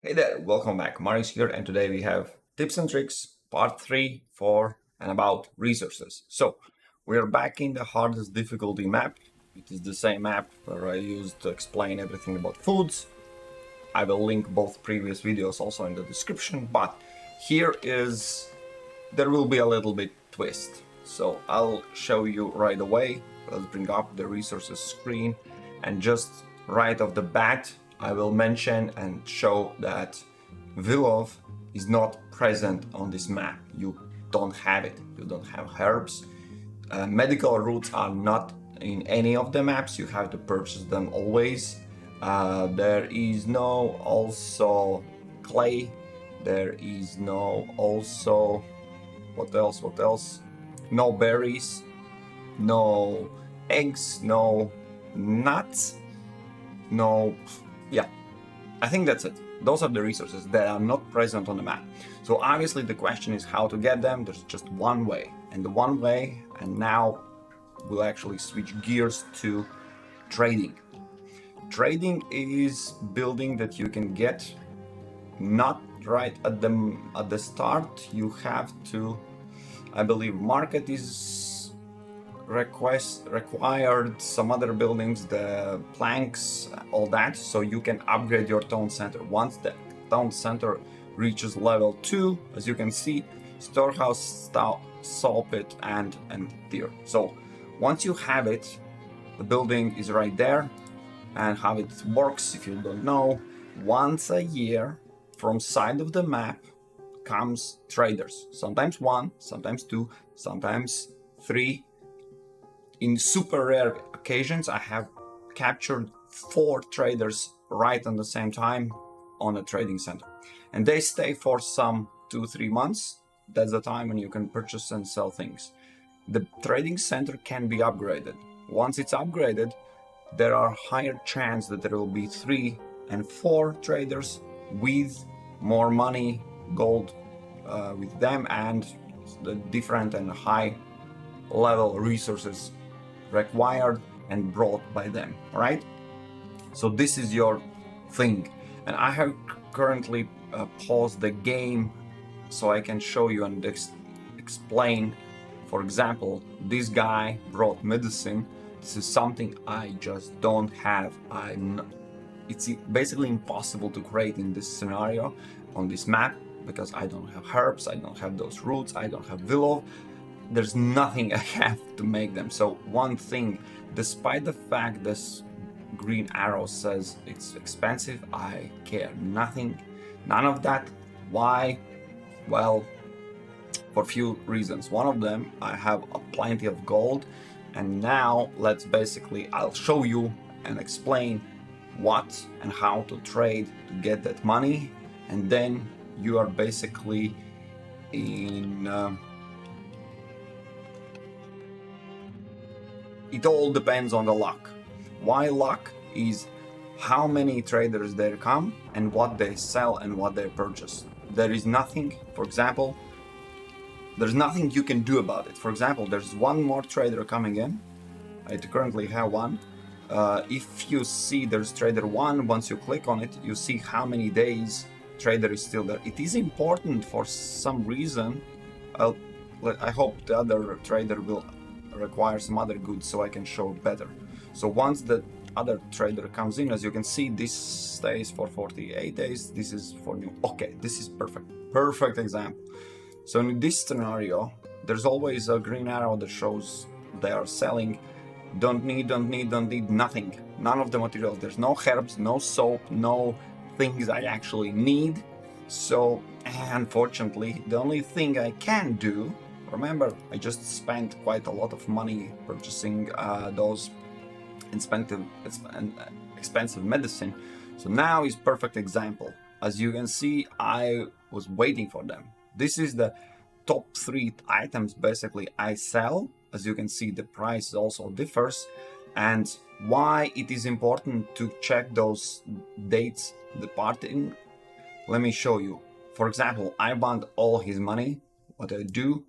Hey there, welcome back. Marius here, and today we have tips and tricks, part 3, 4, and about resources. So, we are back in the hardest difficulty map. It is the same map where I used to explain everything about foods. I will link both previous videos also in the description, but there will be a little bit twist. So, I'll show you right away. Let's bring up the resources screen, and just right off the bat, I will mention and show that Vilov is not present on this map. You don't have it. You don't have herbs. Medical roots are not in any of the maps. You have to purchase them always. There is no also clay. There is no also what else? No berries, no eggs, no nuts, no. Yeah, I think that's it. Those are the resources that are not present on the map. So obviously the question is how to get them. There's just one way, and the one way, and now we'll actually switch gears to trading. Trading is building that you can get not right at the start. You have to, I believe, market is required, some other buildings, the planks, all that, so you can upgrade your town center. Once the town center reaches level 2, as you can see, storehouse, saw pit, and tier. So once you have it, the building is right there. And how it works, if you don't know, once a year from side of the map comes traders. Sometimes 1, sometimes 2, sometimes 3. In super rare occasions, I have captured 4 traders right on the same time on a trading center. And they stay for some 2-3 months. That's the time when you can purchase and sell things. The trading center can be upgraded. Once it's upgraded, there are higher chance that there will be 3 and 4 traders with more money, gold with them, and the different and high level resources required and brought by them. All right, so this is your thing, and I have currently paused the game so I can show you and explain. For example, this guy brought medicine. This is something I just don't have. It's basically impossible to create in this scenario on this map because I don't have herbs, I don't have those roots, I don't have willow. There's nothing I have to make them. So one thing, despite the fact this green arrow says it's expensive, I care nothing, none of that. Why? Well, for a few reasons. One of them, I have plenty of gold, and now I'll show you and explain what and how to trade to get that money, and then you are basically in it all depends on the luck. Why luck? Is how many traders there come and what they sell and what they purchase. There is nothing, for example, there's nothing you can do about it. For example, there's one more trader coming in. I currently have one. If you see there's trader 1, once you click on it, you see how many days trader is still there. It is important for some reason. I hope the other trader will require some other goods so I can show better. So once the other trader comes in, as you can see, this stays for 48 days. This is for new. Okay, this is perfect example. So in this scenario, there's always a green arrow that shows they are selling. Don't need nothing. None of the materials. There's no herbs, no soap, no things I actually need. So unfortunately, the only thing I can do, remember, I just spent quite a lot of money purchasing those expensive medicine. So now is perfect example. As you can see, I was waiting for them. This is the top 3 items basically I sell. As you can see, the price also differs. And why it is important to check those dates departing, let me show you. For example, I want all his money. What I do,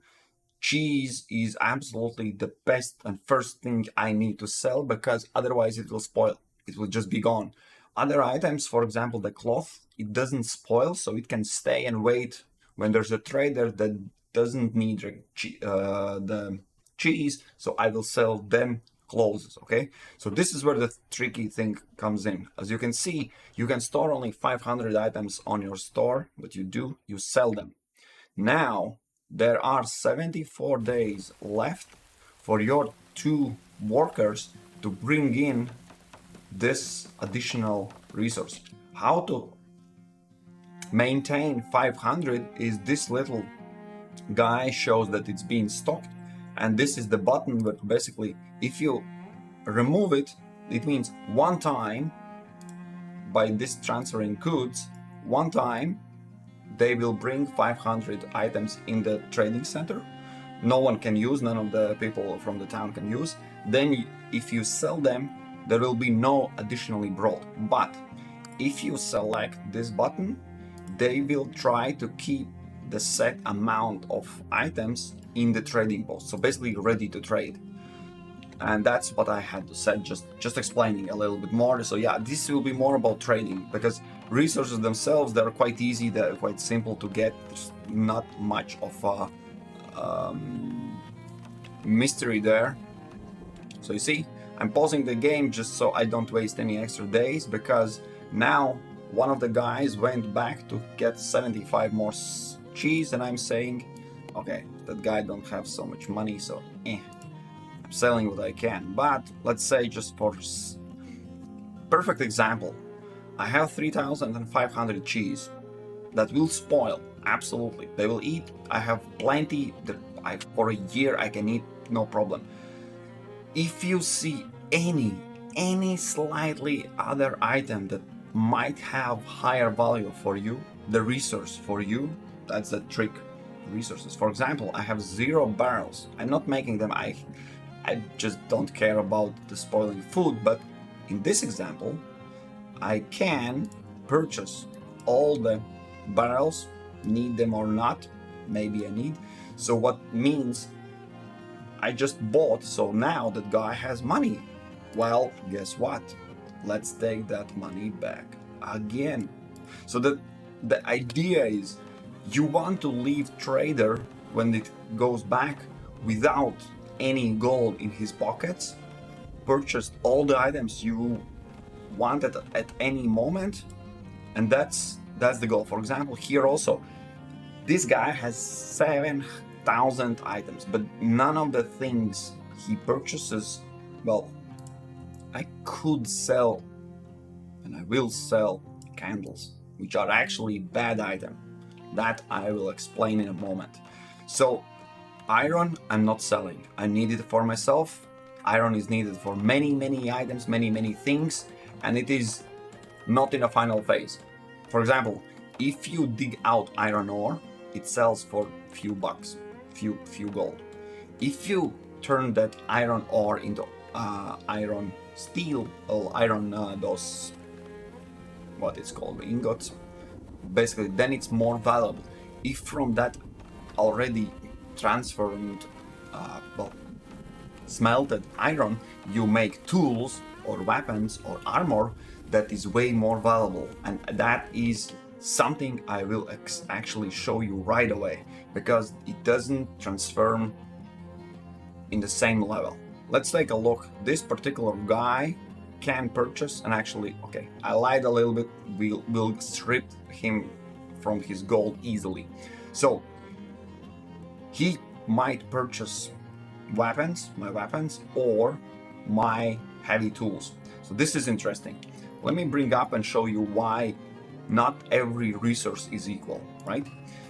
cheese is absolutely the best and first thing I need to sell, because otherwise it will spoil. It will just be gone. Other items, for example, the cloth, it doesn't spoil, so it can stay and wait when there's a trader that doesn't need the cheese, so I will sell them clothes. Okay, so this is where the tricky thing comes in. As you can see, you can store only 500 items on your store, but you sell them. Now there are 74 days left for your 2 workers to bring in this additional resource. How to maintain 500 is this little guy shows that it's being stocked, and this is the button. But basically, if you remove it, it means one time by this transferring goods, one time they will bring 500 items in the trading center. No one can use, none of the people from the town can use. Then if you sell them, there will be no additionally brought. But if you select this button, they will try to keep the set amount of items in the trading post, so basically ready to trade. And that's what I had to say, just explaining a little bit more. So yeah, this will be more about trading, because resources themselves, they're quite easy, they're quite simple to get. There's not much of a mystery there. So you see, I'm pausing the game just so I don't waste any extra days, because now one of the guys went back to get 75 more cheese, and I'm saying, okay, that guy don't have so much money, so I'm selling what I can. But let's say, just for perfect example, I have 3,500 cheese that will spoil. Absolutely, they will eat. I have plenty that for a year I can eat, no problem. If you see any slightly other item that might have higher value for you, the resource for you, that's the trick. Resources. For example, I have 0 barrels. I'm not making them. I just don't care about the spoiling food. But in this example, I can purchase all the barrels, need them or not. Maybe I need. So what means I just bought. So now that guy has money. Well, guess what? Let's take that money back again. So the idea is, you want to leave trader when it goes back without any gold in his pockets, purchased all the items you wanted at any moment, and that's the goal. For example, here also, this guy has 7,000 items, but none of the things he purchases, well, I could sell, and I will sell candles, which are actually bad item. That I will explain in a moment. So iron, I'm not selling. I need it for myself. Iron is needed for many items, many things, and it is not in a final phase. For example, if you dig out iron ore, it sells for few bucks, few gold. If you turn that iron ore into iron steel, or iron those, what it's called, ingots, basically, then it's more valuable. If from that already transformed, smelted iron, you make tools or weapons or armor, that is way more valuable. And that is something I will actually show you right away, because it doesn't transform in the same level. Let's take a look. This particular guy can purchase, and actually, okay, I lied a little bit. We'll strip him from his gold easily. So he might purchase weapons, my weapons, or my heavy tools. So this is interesting. Let me bring up and show you why not every resource is equal, right?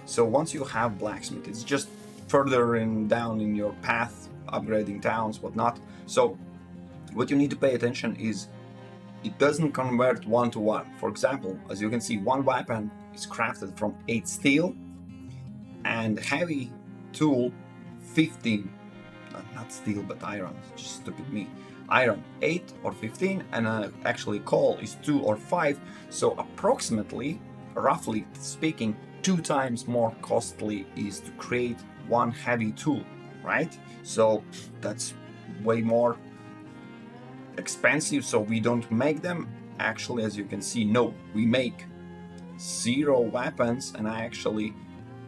So once you have blacksmith, it's just further down in your path, upgrading towns, whatnot. So what you need to pay attention is, it doesn't convert 1 to 1. For example, as you can see, one weapon is crafted from 8 steel, and heavy tool 15, not steel but iron, just stupid me, iron 8 or 15, and actually coal is 2 or 5. So approximately, roughly speaking, 2 times more costly is to create one heavy tool, right? So that's way more expensive. So we don't make them. Actually, as you can see, no, we make zero weapons, and I actually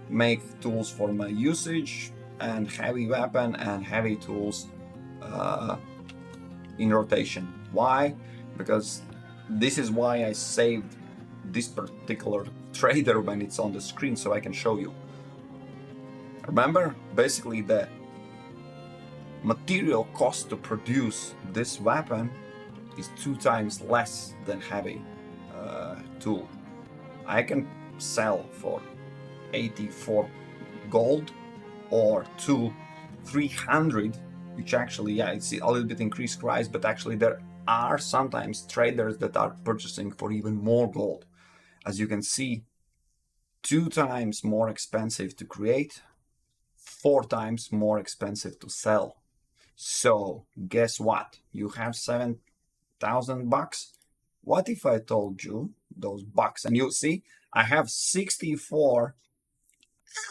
make tools for my usage, and heavy weapon and heavy tools in rotation. Why? Because this is why I saved this particular trader when it's on the screen, so I can show you. Remember, basically the material cost to produce this weapon is 2 times less than heavy tool. I can sell for 84 gold or 300, which actually, yeah, it's a little bit increased price, but actually there are sometimes traders that are purchasing for even more gold. As you can see, 2 times more expensive to create, 4 times more expensive to sell. So guess what? You have 7,000 bucks. What if I told you those bucks? And you see, I have 64,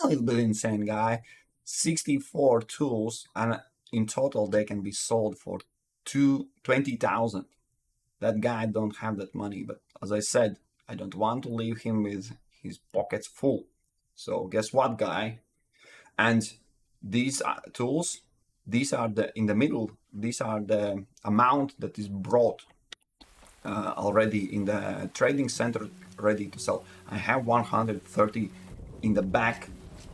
a little bit insane guy, 64 tools, and in total they can be sold for 20,000. That guy don't have that money, but as I said, I don't want to leave him with his pockets full. So guess what, guy? And these tools, these are in the middle, these are the amount that is brought already in the trading center, ready to sell. I have 130 in the back,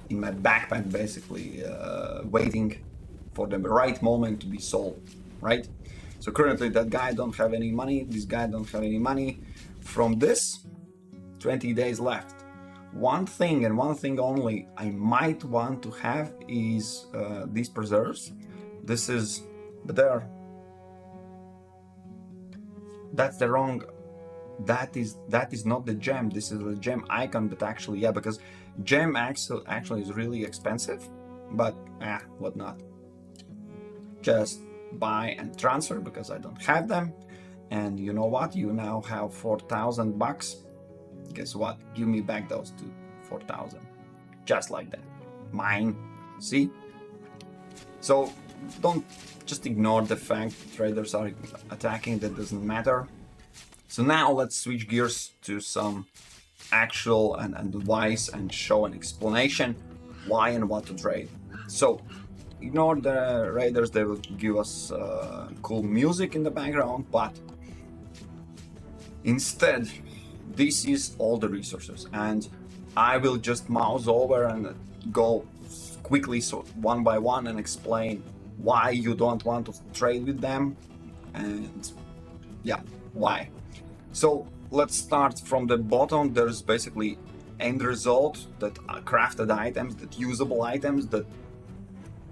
in my backpack, basically waiting for the right moment to be sold, right? So currently that guy don't have any money, this guy don't have any money. From this, 20 days left. One thing and one thing only I might want to have is these preserves. This is, but that's the wrong, that is not the gem. This is the gem icon, but actually, yeah, because gem actually is really expensive, but what not. Just buy and transfer because I don't have them. And you know what? You now have 4,000 bucks. Guess what? Give me back those 4,000. Just like that. Mine. See? So don't just ignore the fact traders are attacking. That doesn't matter. So now let's switch gears to some actual and advice and show an explanation why and what to trade. So ignore the raiders, they will give us cool music in the background, but instead this is all the resources, and I will just mouse over and go quickly, so one by one, and explain why you don't want to trade with them, and yeah, why. So let's start from the bottom. There's basically end result, that are crafted items, that usable items that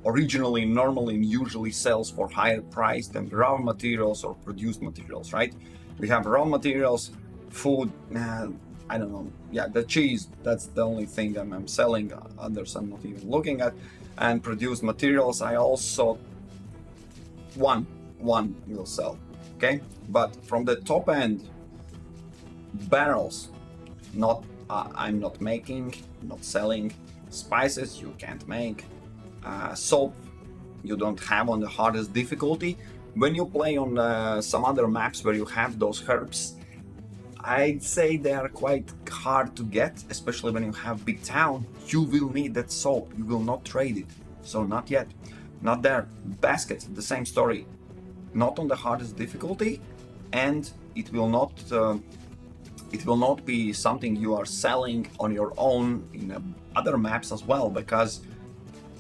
originally, normally, and usually sells for higher price than raw materials or produced materials, right? We have raw materials, food, I don't know, yeah, the cheese, that's the only thing I'm selling, others I'm not even looking at. And produced materials, I also, one will sell, okay? But from the top end, barrels, not I'm not making, not selling. Spices you can't make. Soap you don't have on the hardest difficulty. When you play on some other maps where you have those herbs, I'd say they are quite hard to get, especially when you have big town. You will need that soap, you will not trade it. So not yet, not there. Baskets, the same story, not on the hardest difficulty, and it will not be something you are selling on your own in other maps as well, because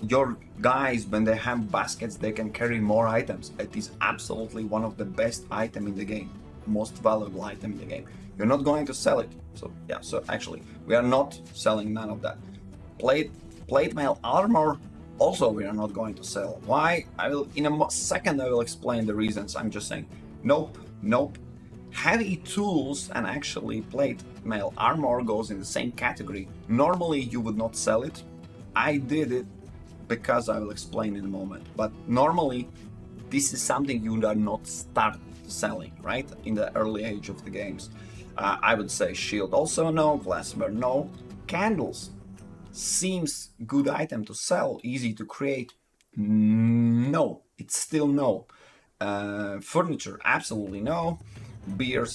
your guys, when they have baskets, they can carry more items. It is absolutely one of the best item in the game, most valuable item in the game. You're not going to sell it. So yeah, so actually we are not selling none of that. Plate mail armor also we are not going to sell. Why? I will in a second I will explain the reasons. I'm just saying nope. Heavy tools and actually plate mail armor goes in the same category. Normally you would not sell it. I did it because I will explain in a moment. But normally this is something you are not start selling, right? In the early age of the games. I would say shield also no, glassware no. Candles seems good item to sell, easy to create. No, it's still no. Furniture, absolutely no. beer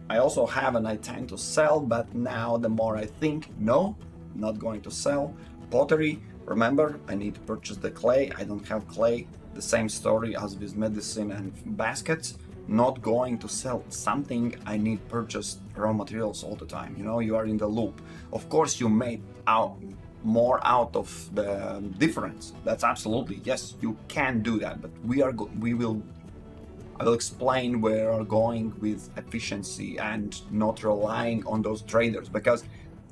I also have and I tend to sell, but now the more I think, no, not going to sell. Pottery, remember, I need to purchase the clay. I don't have clay. The same story as with medicine and baskets. Not going to sell something. I need purchase raw materials all the time. You know, you are in the loop. Of course, you made out more out of the difference. That's absolutely, yes, you can do that. But I will explain where we're going with efficiency and not relying on those traders, because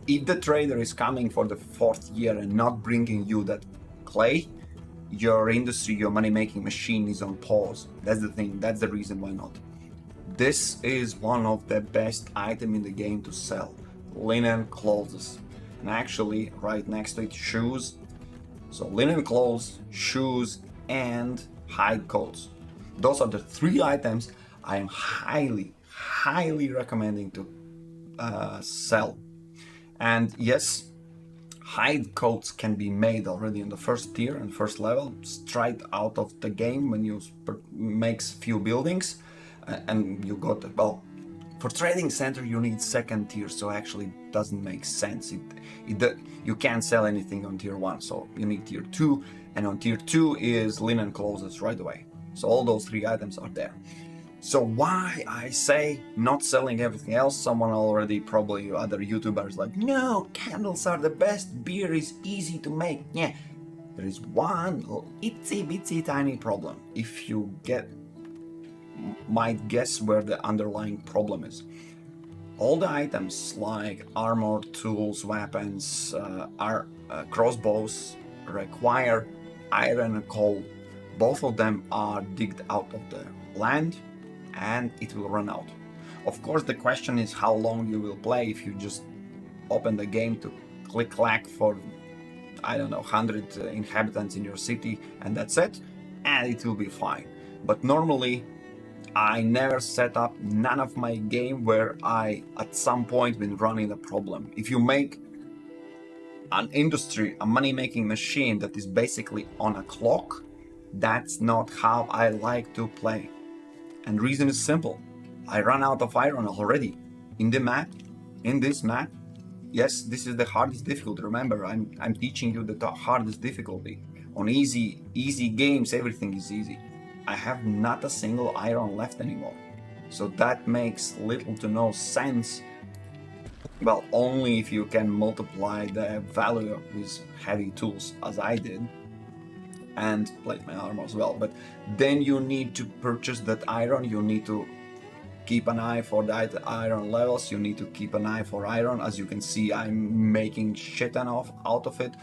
if the trader is coming for the 4th year and not bringing you that clay, your industry, your money-making machine is on pause. That's the thing. That's the reason why not. This is one of the best items in the game to sell. Linen clothes. And actually, right next to it, shoes. So linen clothes, shoes, and hide coats. Those are the 3 items I am highly recommending to sell. And yes, hide coats can be made already in the 1st tier and 1st level, straight out of the game when you make few buildings, and you got, well, for trading center you need 2nd tier, so actually doesn't make sense. You can't sell anything on tier 1, so you need tier 2, and on tier 2 is linen clothes right away. So all those 3 items are there. So why I say not selling everything else? Someone already, probably other YouTubers, like, no, candles are the best, beer is easy to make. Yeah, there is one itsy bitsy tiny problem. If you might guess where the underlying problem is. All the items like armor, tools, weapons, crossbows require iron and coal. Both of them are digged out of the land and it will run out. Of course, the question is how long you will play. If you just open the game to click-clack for, I don't know, 100 inhabitants in your city and that's it, and it will be fine. But normally, I never set up none of my game where I, at some point, been running a problem. If you make an industry, a money-making machine that is basically on a clock, that's not how I like to play. And reason is simple. I run out of iron already. In this map, yes, this is the hardest difficulty. Remember, I'm teaching you the hardest difficulty. On easy games, everything is easy. I have not a single iron left anymore. So that makes little to no sense. Well, only if you can multiply the value with heavy tools, as I did, and plate my armor as well. But then you need to purchase that iron, you need to keep an eye for that iron levels, you need to keep an eye for iron. As you can see, I'm making shit out of it,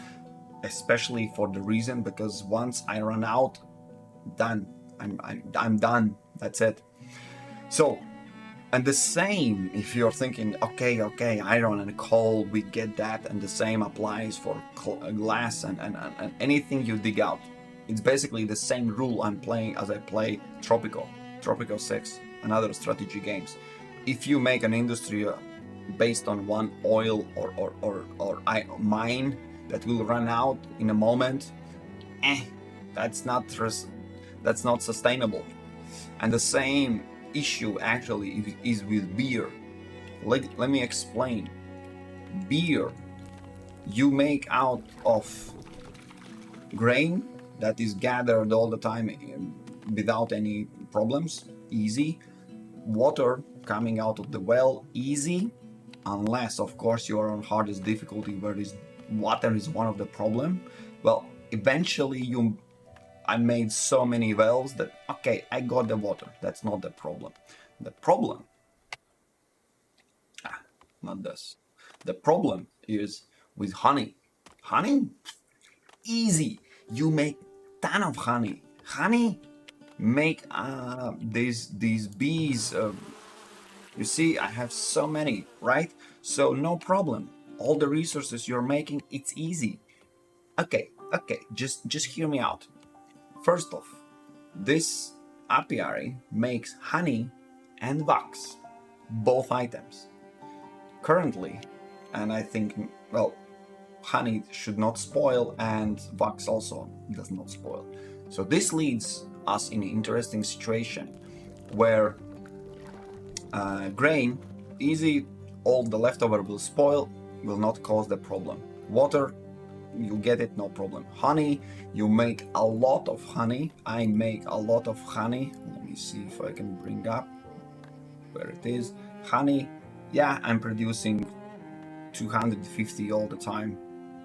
especially for the reason because once I run out, done. I'm done. That's it. So, and the same, if you're thinking, okay, iron and coal, we get that, and the same applies for glass and anything you dig out. It's basically the same rule I'm playing as I play Tropico 6, and other strategy games. If you make an industry based on one oil or mine that will run out in a moment, that's not sustainable. And the same issue actually is with beer. Let me explain. Beer you make out of grain that is gathered all the time without any problems, easy. Water coming out of the well, easy, unless of course you are on hardest difficulty where water is one of the problem. Well, eventually I made so many wells that, okay, I got the water. That's not the problem. The problem, not this. The problem is with honey. Honey, easy. You make ton of honey. Honey, make these bees. You see, I have so many, right? So no problem. All the resources you're making, it's easy. Okay, just hear me out. First off, this apiary makes honey and wax, both items. Currently, and I think, well, honey should not spoil and wax also does not spoil. So this leads us in an interesting situation where Grain, easy, all the leftover will spoil, will not cause the problem. Water, you get it, no problem. Honey, you make a lot of honey. I make a lot of honey. Let me see if I can bring up where it is. Honey, yeah, I'm producing 250 all the time.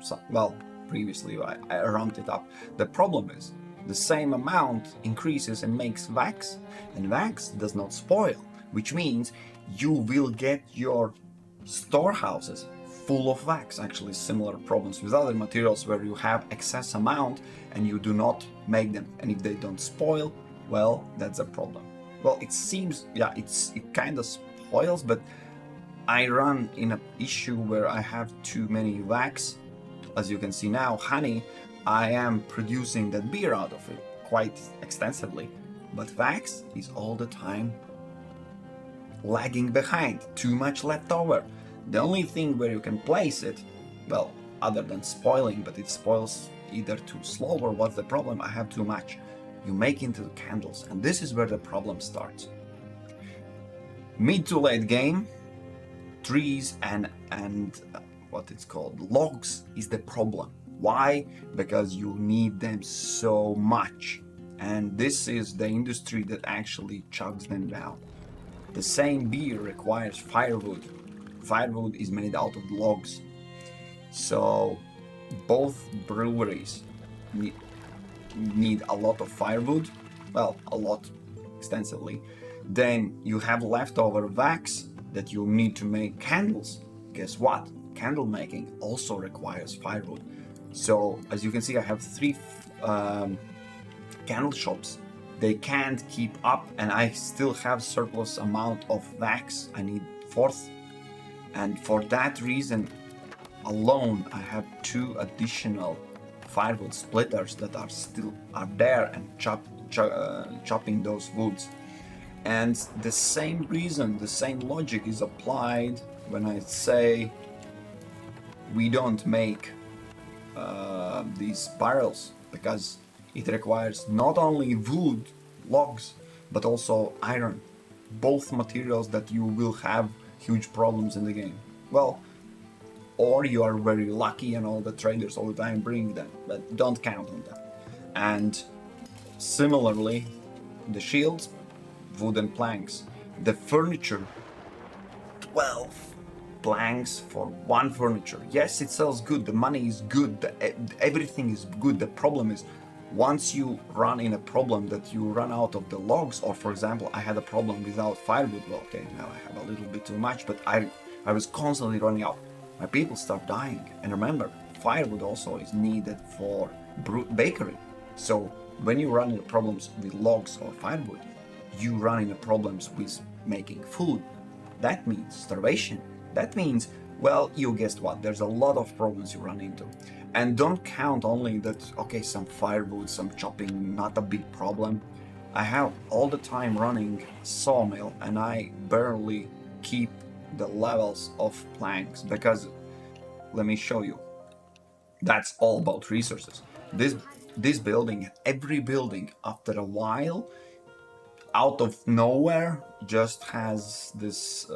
So, well, previously I ramped it up. The problem is the same amount increases and makes wax, and wax does not spoil, which means you will get your storehouses full of wax. Actually, similar problems with other materials where you have excess amount and you do not make them, and if they don't spoil, well, that's a problem. Well, it seems, yeah, it kind of spoils, but I run in an issue where I have too many wax. As you can see now, honey, I am producing that beer out of it quite extensively, but wax is all the time lagging behind, too much left over. The only thing where you can place it, well, other than spoiling, but it spoils either too slow or what's the problem, I have too much. You make into candles, and this is where the problem starts. Mid to late game, trees and what it's called, logs is the problem. Why? Because you need them so much, and this is the industry that actually chugs them down. The same beer requires firewood. Firewood is made out of logs, so both breweries need a lot of firewood, well, a lot, extensively. Then you have leftover wax that you need to make candles. Guess what? Candle making also requires firewood. So as you can see, I have three candle shops. They can't keep up, and I still have surplus amount of wax. I need fourth, and for that reason alone, I have 2 additional firewood splitters that are there and chopping those woods. And the same reason, the same logic is applied when I say we don't make these barrels, because it requires not only wood, logs, but also iron. Both materials that you will have huge problems in the game. Well, or you are very lucky and all the traders all the time bring them, but don't count on that. And similarly, the shields, wooden planks. The furniture, 12 planks for one furniture. Yes, it sells good, the money is good, everything is good. The problem is, once you run in a problem that you run out of the logs, or for example, I had a problem without firewood. Well, okay, now I have a little bit too much, but I was constantly running out. My people start dying. And remember, firewood also is needed for bakery. So when you run into problems with logs or firewood, you run into problems with making food. That means starvation. That means, well, you guessed what, there's a lot of problems you run into. And don't count only that, okay, some firewood, some chopping, not a big problem. I have all the time running sawmill, and I barely keep the levels of planks, because let me show you, that's all about resources. This building, every building, after a while, out of nowhere, just has this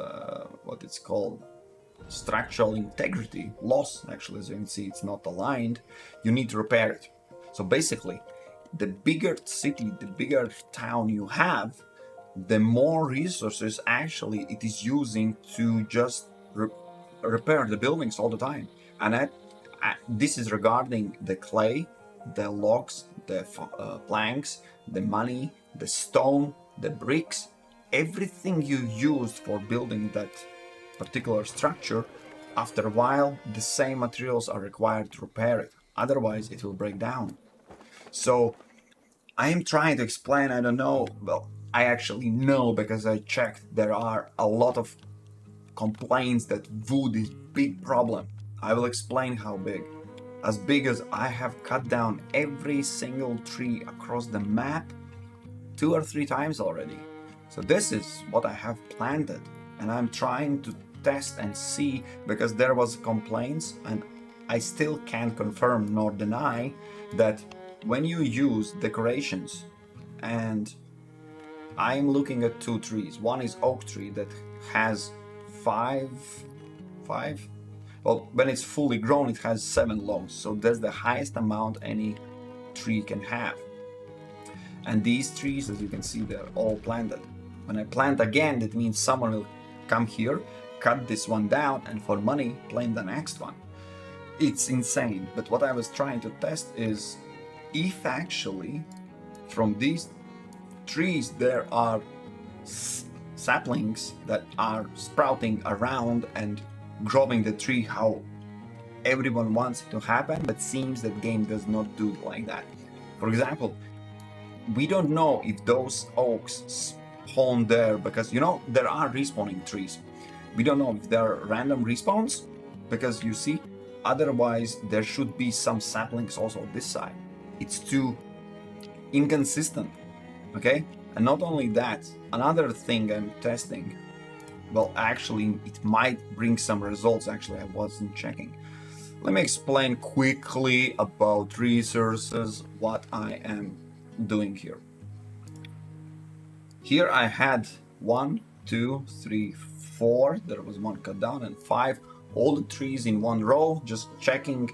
what it's called, structural integrity loss. Actually, as you can see, it's not aligned. You need to repair it. So basically, the bigger city, the bigger town you have, the more resources actually it is using to just repair the buildings all the time. And this is regarding the clay, the logs, the planks, the money, the stone, the bricks, everything you used for building that particular structure. After a while, the same materials are required to repair it. Otherwise, it will break down. So I am trying to explain, I don't know, well, I actually know because I checked. There are a lot of complaints that wood is big problem. I will explain how big. As big as I have cut down every single tree across the map 2 or 3 times already. So this is what I have planted, and I'm trying to test and see, because there was complaints, and I still can't confirm nor deny that when you use decorations and I'm looking at two trees. One is oak tree that has five, five. Well, when it's fully grown, it has 7 logs. So that's the highest amount any tree can have. And these trees, as you can see, they're all planted. When I plant again, that means someone will come here, cut this one down, and for money, plant the next one. It's insane. But what I was trying to test is if actually from these trees there are saplings that are sprouting around and growing the tree how everyone wants it to happen, but seems that game does not do it like that. For example, we don't know if those oaks spawn there because there are respawning trees. We don't know if there are random respawns because you see, otherwise there should be some saplings also on this side. It's too inconsistent, okay? And not only that, another thing I'm testing, well, actually it might bring some results. Actually, I wasn't checking. Let me explain quickly about resources, what I am doing here. Here I had 1, 2, 3, 4, there was one cut down, and 5, all the trees in one row, just checking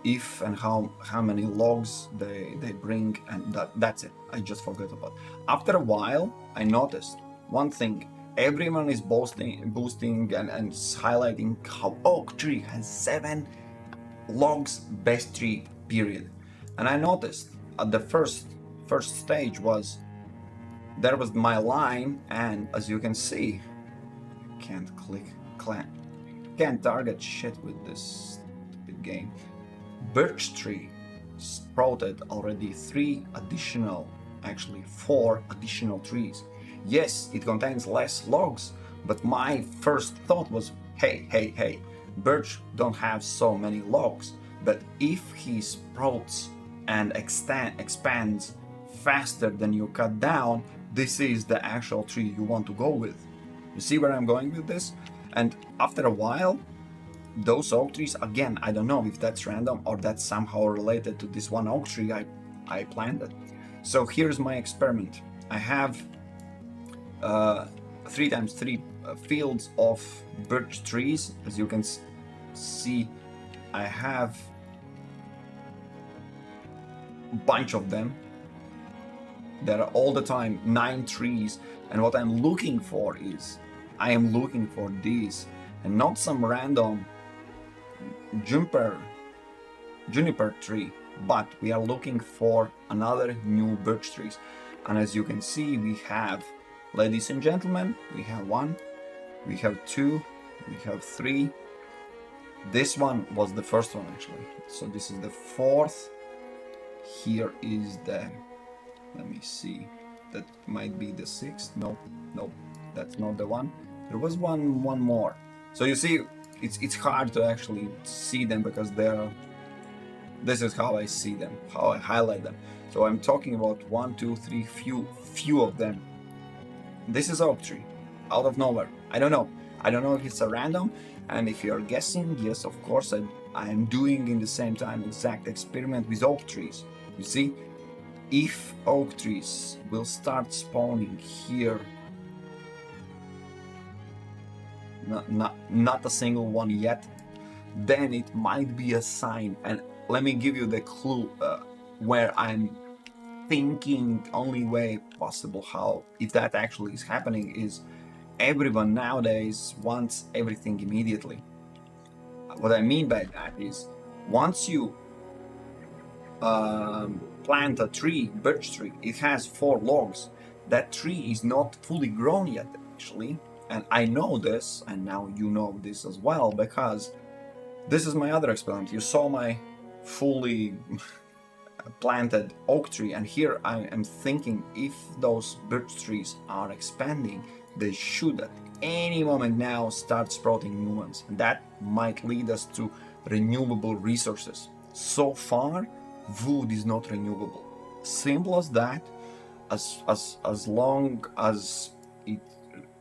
if and how many logs they bring, and that's it. I just forgot about. After a while, I noticed one thing. Everyone is boosting and highlighting how oak tree has 7 logs, best tree, period. And I noticed at the first stage was there was my line, and as you can see, can't target shit with this stupid game. Birch tree sprouted already 4 additional trees. Yes, it contains less logs, but my first thought was, hey, birch don't have so many logs, but if he sprouts and expands faster than you cut down, this is the actual tree you want to go with. You see where I'm going with this? And after a while, those oak trees, again, I don't know if that's random or that's somehow related to this one oak tree I planted. So here's my experiment. I have 3x3 fields of birch trees. As you can see, I have a bunch of them. There are all the time 9 trees, and what I'm looking for is I am looking for these and not some random juniper tree, but we are looking for another new birch trees. And as you can see, we have, ladies and gentlemen, we have 1, we have 2, we have 3. This one was the first one actually, so this is the 4th. Here is the, let me see, that might be the 6th. Nope, that's not the one. There was one more. So you see, it's hard to actually see them because this is how I see them, how I highlight them. So I'm talking about 1, 2, 3, few of them. This is oak tree, out of nowhere. I don't know if it's a random, and if you're guessing, yes, of course, I am doing in the same time exact experiment with oak trees. You see, if oak trees will start spawning here, not a single one yet, then it might be a sign. And let me give you the clue where I'm thinking only way possible how, if that actually is happening, is everyone nowadays wants everything immediately. What I mean by that is, once you plant a tree, birch tree, it has 4 logs. That tree is not fully grown yet, actually. And I know this, and now you know this as well, because this is my other experiment. You saw my fully planted oak tree, and here I am thinking if those birch trees are expanding, they should at any moment now start sprouting new ones. And that might lead us to renewable resources. So far, wood is not renewable. Simple as that. As long as it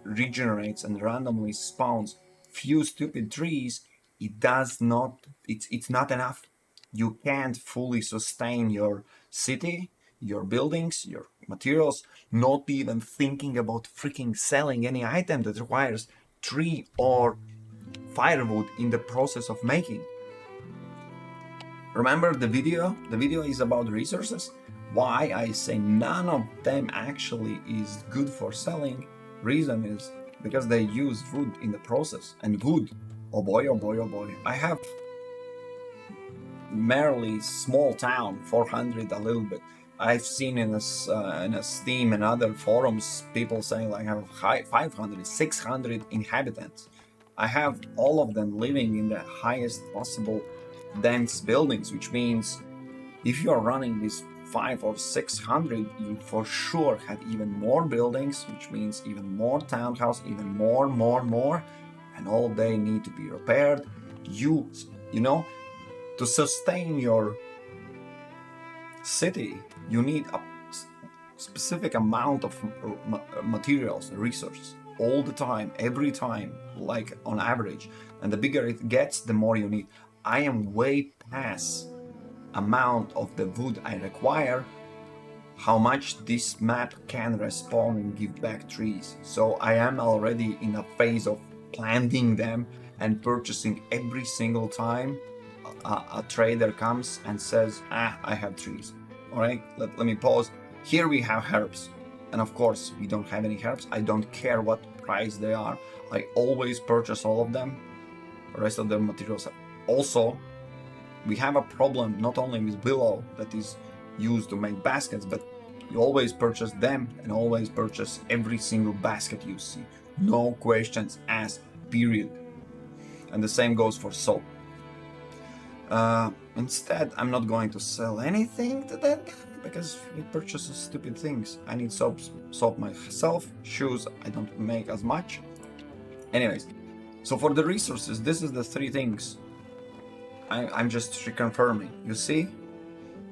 regenerates and randomly spawns few stupid trees, it's not enough. You can't fully sustain your city, your buildings, your materials, not even thinking about freaking selling any item that requires tree or firewood in the process of making. Remember the video? The video is about resources. Why I say none of them actually is good for selling. Reason is because they use wood in the process. And wood, oh boy, oh boy, oh boy. I have merely small town, 400 a little bit. I've seen in a Steam and other forums people saying like I have 500, 600 inhabitants. I have all of them living in the highest possible dense buildings, which means if you are running these 500 or 600, you for sure have even more buildings, which means even more townhouse, even more, and all they need to be repaired. You know, to sustain your city, you need a specific amount of materials, resources, all the time, every time, like on average. And the bigger it gets, the more you need. I am way past amount of the wood I require, how much this map can respawn and give back trees. So I am already in a phase of planting them and purchasing every single time a trader comes and says, I have trees. All right, let me pause. Here we have herbs. And of course, we don't have any herbs. I don't care what price they are. I always purchase all of them. The rest of the materials. Also, we have a problem not only with willow that is used to make baskets, but you always purchase them and always purchase every single basket you see. No questions asked, period. And the same goes for soap. Instead, I'm not going to sell anything to that guy because he purchases stupid things. I need soap myself, shoes, I don't make as much. Anyways, so for the resources, this is the three things I'm just reconfirming. You see,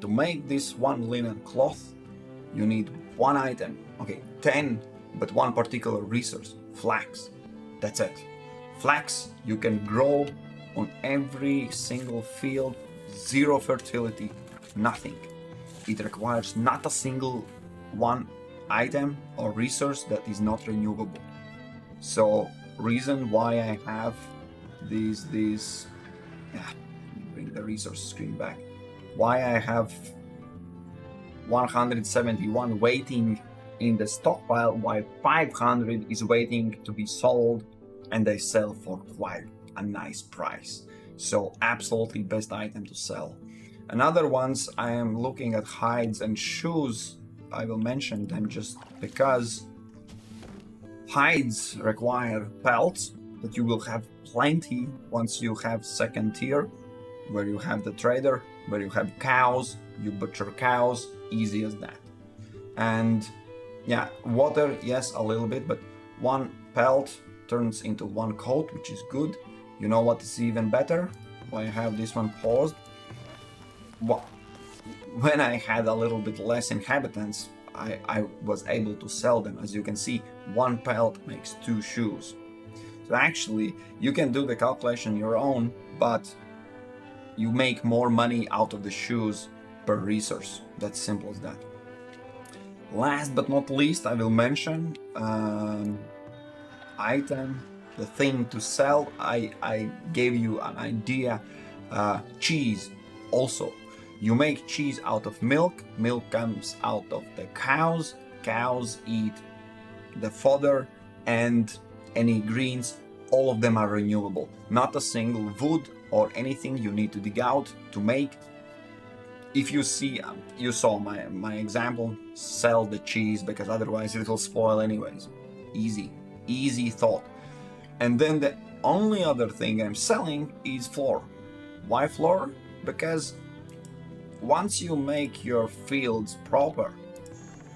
to make this one linen cloth, you need one item. Okay, 10, but one particular resource, flax. That's it. Flax you can grow on every single field, zero fertility, nothing. It requires not a single one item or resource that is not renewable. So reason why I have these bring the resource screen back. Why I have 171 waiting in the stockpile, while 500 is waiting to be sold, and they sell for quite a nice price. So absolutely best item to sell. Another ones, I am looking at hides and shoes. I will mention them just because hides require pelts that you will have plenty once you have second tier, where you have the trader, where you have cows, you butcher cows, easy as that. And yeah, water, yes, a little bit, but one pelt turns into one coat, which is good. You know what is even better? Why I have this one paused? Well, when I had a little bit less inhabitants, I was able to sell them. As you can see, one pelt makes 2 shoes. So actually, you can do the calculation your own, but you make more money out of the shoes per resource. That's simple as that. Last but not least, I will mention item, the thing to sell. I gave you an idea. Cheese also. You make cheese out of milk. Milk comes out of the cows. Cows eat the fodder and any greens. All of them are renewable. Not a single wood or anything you need to dig out to make. If you see, you saw my example, sell the cheese because otherwise it will spoil anyways. Easy thought. And then the only other thing I'm selling is flour. Why flour? Because once you make your fields proper,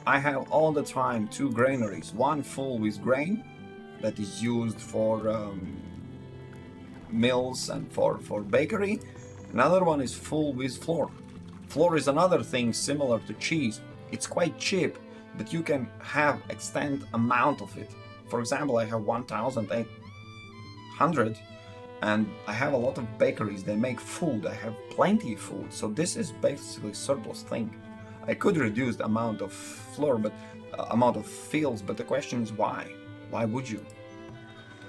I have all the time 2 granaries, one full with grain that is used for mills and for bakery. Another one is full with flour. Flour is another thing similar to cheese. It's quite cheap, but you can have extent amount of it. For example, I have 1,800 and I have a lot of bakeries. They make food. I have plenty of food. So this is basically surplus thing. I could reduce the amount of floor, but amount of fields, but the question is why? Why would you?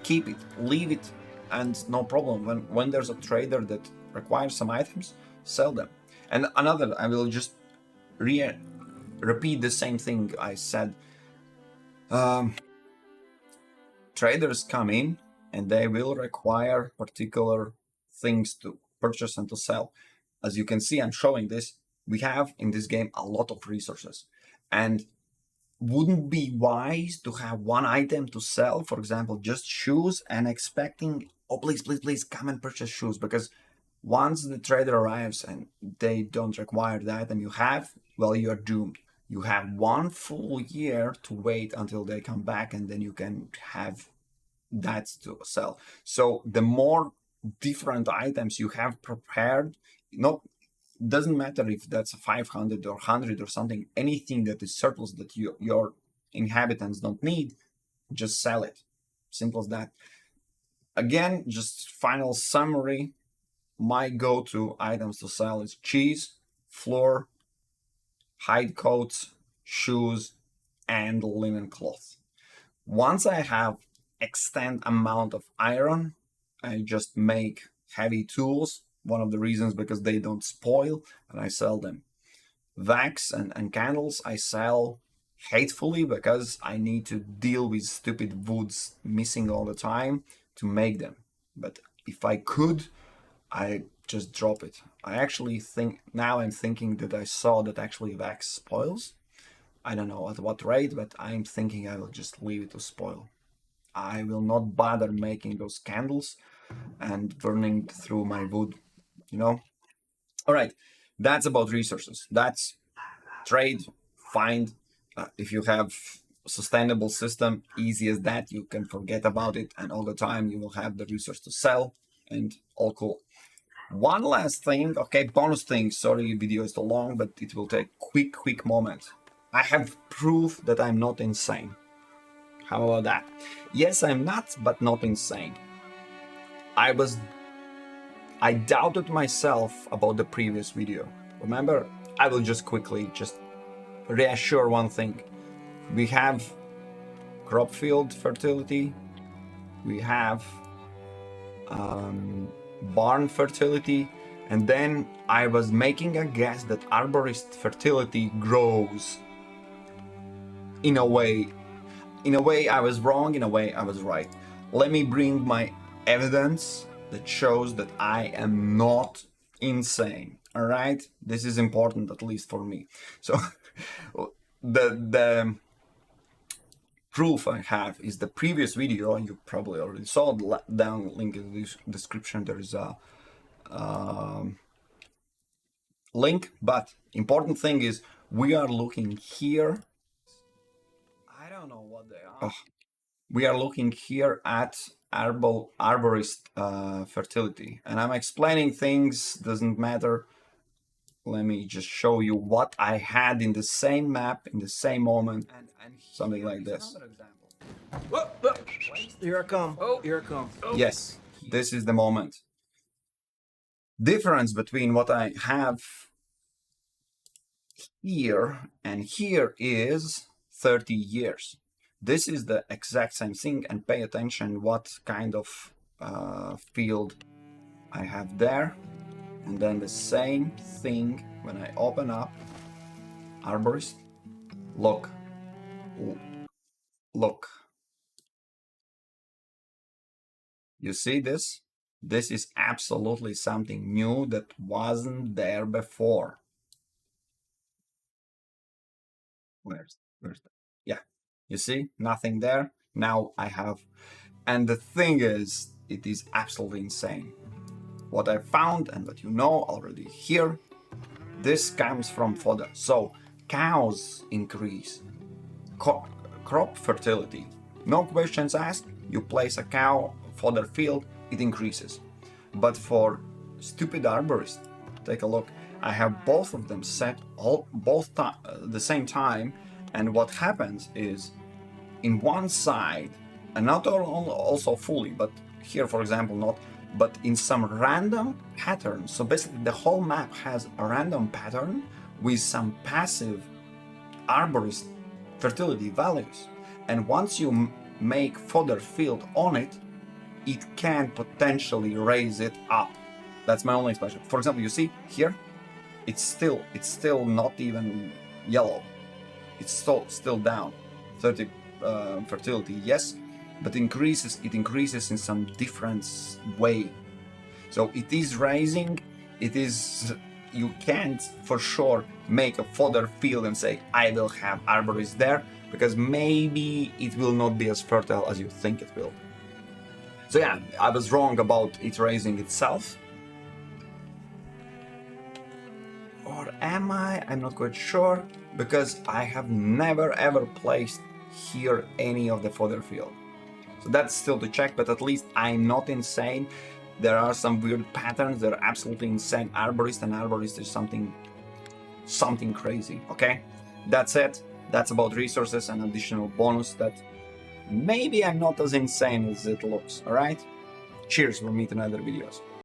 Keep it, leave it, and no problem. When there's a trader that requires some items, sell them. And another, I will just repeat the same thing I said. Traders come in and they will require particular things to purchase and to sell. As you can see, I'm showing this. We have in this game a lot of resources, and wouldn't be wise to have one item to sell, for example, just shoes, and expecting, oh, please, come and purchase shoes, because once the trader arrives and they don't require the item you have, well, you're doomed. You have 1 full year to wait until they come back, and then you can have that to sell. So the more different items you have prepared, not doesn't matter if that's a 500 or 100 or something, anything that is surplus that your inhabitants don't need, just sell it. Simple as that. Again, just final summary. My go-to items to sell is cheese, flour, hide coats, shoes, and linen cloth. Once I have extent amount of iron, I just make heavy tools. One of the reasons because they don't spoil, and I sell them. Wax and candles I sell hatefully because I need to deal with stupid woods missing all the time to make them. But if I could, I just drop it. I actually think, now I'm thinking that I saw that actually wax spoils. I don't know at what rate, but I'm thinking I will just leave it to spoil. I will not bother making those candles and burning through my wood, you know? All right, that's about resources. That's trade, find. If you have sustainable system, easy as that, you can forget about it, and all the time you will have the resource to sell, and all cool. One last thing, okay, bonus thing. Sorry, video is too long, but it will take quick moment. I have proof that I'm not insane. How about that? Yes, I'm nuts, but not insane. I doubted myself about the previous video. Remember, I will just quickly just reassure one thing. We have crop field fertility, we have barn fertility, and then I was making a guess that arborist fertility grows. In a way I was wrong, in a way I was right. Let me bring my evidence that shows that I am not insane. All right, this is important, at least for me. So the proof I have is the previous video. You probably already saw the down link in the description. There is a link, but important thing is we are looking here. I don't know what they are. Oh, we are looking here at arborist fertility, and I'm explaining things, doesn't matter. Let me just show you what I had in the same map in the same moment, and something like this. Whoa, whoa. Here I come. Oh, here I come. Oh. Yes, this is the moment. Difference between what I have here and here is 30 years. This is the exact same thing, and pay attention what kind of field I have there. And then the same thing when I open up Arborist. Look. You see this? This is absolutely something new that wasn't there before. Where's that? Yeah, you see, nothing there. Now I have, and the thing is, it is absolutely insane. What I found and what you know already here, this comes from fodder. So cows increase, crop fertility. No questions asked. You place a cow fodder field, it increases. But for stupid arborist, take a look. I have both of them set the same time, and what happens is, in one side, and not also fully, but here, for example, not, but in some random pattern. So basically, the whole map has a random pattern with some passive arborist fertility values. And once you make fodder field on it, it can potentially raise it up. That's my only explanation. For example, you see here, it's still not even yellow. It's still down. 30 fertility, yes, but it increases in some different way. So it is rising. It is, you can't for sure make a fodder field and say I will have arborist there, because maybe it will not be as fertile as you think it will. So yeah, I was wrong about it raising itself. Or am I? I'm not quite sure, because I have never ever placed here any of the fodder field. So that's still to check, but at least I'm not insane. There are some weird patterns that are absolutely insane. Arborist and arborist is something crazy, okay? That's it. That's about resources and additional bonus that maybe I'm not as insane as it looks, alright? Cheers, we'll meet in other videos.